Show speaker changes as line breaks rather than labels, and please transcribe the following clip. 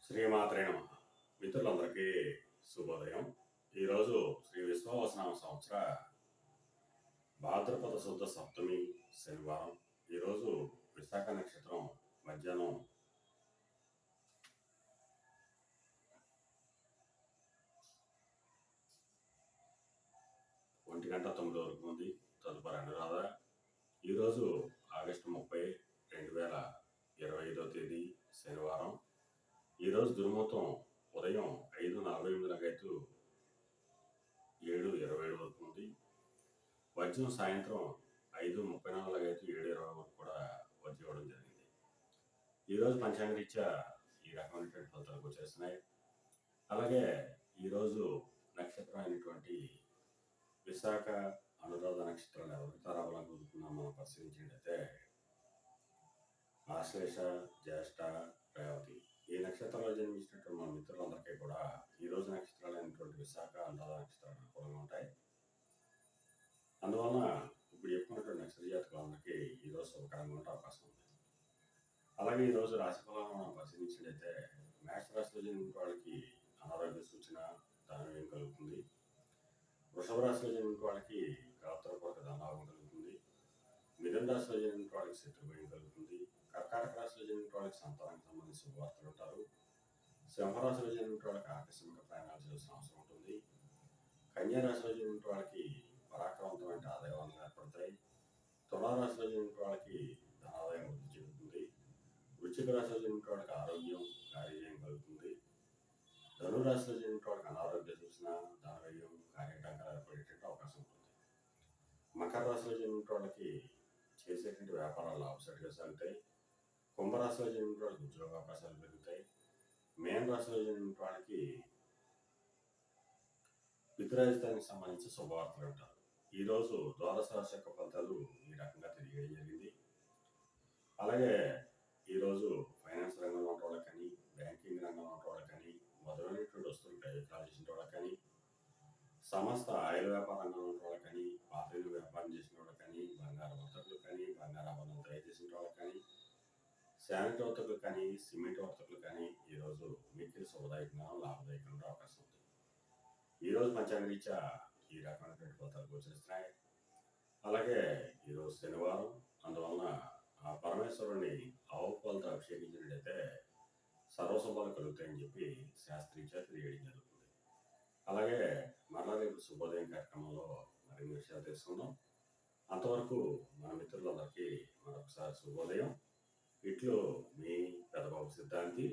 శ్రీమాత్రే నమః. మిత్రులందరికీ శుభోదయం. ఈరోజు శ్రీ విశ్వావసనామ సంవత్సర భాద్రపద శుద్ధ సప్తమి శనివారం. ఈరోజు విశాఖ నక్షత్రం మధ్యాహ్నం 1:09 వరకు ఉంది. తదుపరి అనురాధ. ఈరోజు ఆగస్టు 30, 2025 తేదీ శనివారం. ఈరోజు దుర్ముహూర్తం ఉదయం 5:48 7:27 వరకు ఉంది. వజ్రం సాయంత్రం 5:34 7:20 వరకు కూడా వజ్రం ఇవ్వడం జరిగింది. ఈరోజు పంచాంగరీత్యా ఈ రకమైనటువంటి ఫలితాలు వచ్చేస్తున్నాయి. అలాగే ఈరోజు నక్షత్రం అయినటువంటి విశాఖ అనురాధ నక్షత్రాలు ఎవరికి తారాబలం కుదురుతుందో మనం పరిశీలించినట్లయితే ఆశ్లేష, జ్యేష్ఠ, రేవతి ఈ నక్షత్రాల్లో జన్మించినటువంటి మన మిత్రులందరికీ కూడా ఈరోజు నక్షత్రాలు అయినటువంటి విశాఖ అనురాధ నక్షత్రాలు అనుకూలంగా ఉంటాయి. అందువలన ఇప్పుడు చెప్పుకున్నటువంటి నక్షత్ర జాతకులందరికీ ఈరోజు శుభకరంగా ఉండే అవకాశం ఉంది. అలాగే ఈరోజు రాశి ఫలాలను మనం పరిశీలించినట్లయితే మేష రాశిలో జన్మించిన వాళ్ళకి అనారోగ్య సూచన ధనవ్యయం కలుగుతుంది. వృషభ రాశిలో జన్మించిన వాళ్ళకి కలత్రపూర్వక ధనలాభం కలుగుతుంది. మిథున రాశిలో జన్మించిన వాళ్ళకి శత్రుభయం కలుగుతుంది. కర్కాటక రాశిలో జన్మించిన వాళ్ళకి సంతానానికి సంబంధించిన శుభవార్తలు ఉంటారు. సింహరాశిలో జన్మించిన వాళ్ళకి ఆకస్మిక ప్రయాణాలు చేయాల్సిన అవసరం ఉంటుంది. కన్యా రాశిలో జన్మించిన వాళ్ళకి పరాక్రమవంతమైన ఆదాయాలు ఏర్పడతాయి. తులారాశిలో జన్మించిన వాళ్ళకి ధనాదాయం వృద్ధి చెందుతుంది. వృశ్చిక రాశిలో జన్మించిన వాళ్ళకి ఆరోగ్యం కార్యజయం కలుగుతుంది. ధనురాశిలో జన్మించిన వాళ్ళకి అనారోగ్య సూచన ధనవ్యయం కార్యటంకాలు ఏర్పడేటువంటి అవకాశం ఉంటుంది. మకర రాశిలో జన్మించిన వాళ్ళకి చేసేటువంటి వ్యాపారాలు లాభసాటిగా సాగుతాయి. కుంభరాశిలో జన్మించిన వాళ్ళకి ఉద్యోగ అవకాశాలు పెరుగుతాయి. మేన రాశిలో జన్మించిన వాళ్ళకి పితృరాజధానికి సంబంధించిన శుభవార్తలు ఉంటారు. ఈరోజు ద్వాదశ రాశి యొక్క ఫలితాలు ఈ రకంగా తెలియజేయడం జరిగింది. అలాగే ఈరోజు ఫైనాన్స్ రంగంలో ఉన్న వాళ్ళకి కానీ, బ్యాంకింగ్ రంగంలో ఉన్న వాళ్ళకి కానీ, మొదలైనటువంటి వస్తువులు విక్రయాలు చేసిన వాళ్ళకి కానీ, సమస్త ఆయిల్ వ్యాపార రంగంలో ఉన్న వాళ్ళకి కానీ, పాత్రలు వ్యాపారం చేసిన వాళ్ళకి కానీ, బంగారు వర్తకులు కానీ, బంగారు ఆభరణాలు తయారు చేసిన వాళ్ళకి కానీ, శానిటరీ వర్తకులు కానీ, సిమెంట్ వర్తకులు కానీ ఈరోజు మిక్కిలి శుభదాయకంగా లాభదాయకంగా అవకాశం ఉంది. ఈరోజు పంచాంగరీత్యా ఈ రకమైనటువంటి ఫలితాలు గోచరిస్తున్నాయి. అలాగే ఈరోజు శనివారం, అందువలన ఆ పరమేశ్వరుని ఆవు పాలతో అభిషేకించినట్టయితే సర్వశుభాలు కలుగుతాయని చెప్పి శాస్త్రీత్యా తెలియడం జరుగుతుంది. అలాగే మరలా రేపు శుభోదయం కార్యక్రమంలో మరిన్ని విషయాలు తెలుసుకుందాం. అంతవరకు మన మిత్రులందరికీ మరొకసారి శుభోదయం. ఇట్లు మీ పెద్దబాబు సిద్ధాంతి.